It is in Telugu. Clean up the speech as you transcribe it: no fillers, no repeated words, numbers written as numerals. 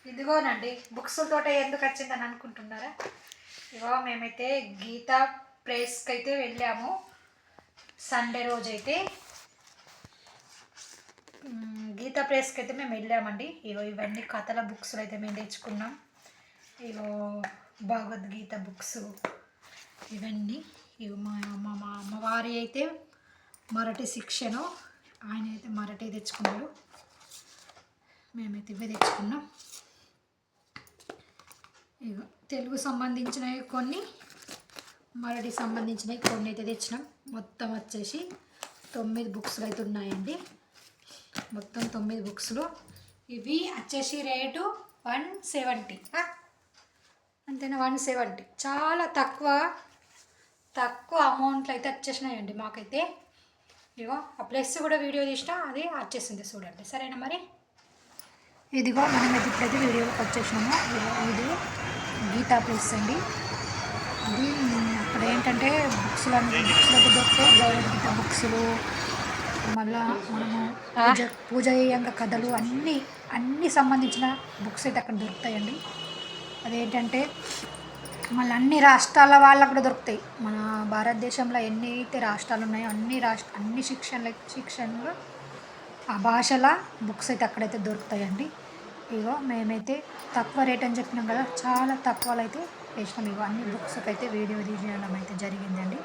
ఇదిగోనండి బుక్స్ తోట ఎందుకు వచ్చిందని అనుకుంటున్నారా? ఇగో మేమైతే గీతా ప్రెస్కి అయితే వెళ్ళాము సండే రోజైతే. గీతా ప్రెస్కి అయితే మేము వెళ్ళామండి. ఇగో ఇవన్నీ కథల బుక్స్ అయితే మేము తెచ్చుకున్నాం. ఇగో భగవద్గీత బుక్స్ ఇవన్నీ. ఇవి మా అమ్మవారి అయితే మరాఠీ శిక్షను, ఆయన అయితే మరాఠీ తెచ్చుకున్నాడు, మేమైతే ఇవే తెచ్చుకున్నాం. ఇక తెలుగు సంబంధించినవి కొన్ని, మరాఠీ సంబంధించినవి కొన్ని అయితే తెచ్చినాం. మొత్తం వచ్చేసి 9 బుక్స్లు అయితే ఉన్నాయండి. మొత్తం 9 బుక్స్లు. ఇవి వచ్చేసి రేటు 170 అంతేనా, 170. చాలా తక్కువ అమౌంట్లో అయితే వచ్చేసినాయండి మాకైతే. ఇగో ఆ ప్లస్ కూడా వీడియో తీసినా అది వచ్చేసింది చూడండి. సరేనా మరి? ఇదిగో మనమైతే ఇప్పుడైతే వీడియోకి వచ్చేసినాము. ఇది గీతా ప్రెస్ అండి. అది అక్కడ ఏంటంటే బుక్స్లకు దొరుకుతాయి భగవద్గీత బుక్స్లు, మళ్ళా మనము పూజ చేయంగా కథలు అన్నీ సంబంధించిన బుక్స్ అయితే అక్కడ దొరుకుతాయండి. అదేంటంటే మళ్ళీ అన్ని రాష్ట్రాల వాళ్ళకు కూడా దొరుకుతాయి. మన భారతదేశంలో ఎన్ని అయితే రాష్ట్రాలు ఉన్నాయో అన్ని శిక్షణలు ఆ భాషల బుక్స్ అయితే అక్కడైతే దొరుకుతాయండి. ఇగో మేమైతే తక్కువ రేట్ అని చెప్పినాం కదా, చాలా తక్కువలో అయితే వేసినాం. ఇగో అన్ని బుక్స్కి అయితే వీడియో తీయడం అయితే జరిగిందండి.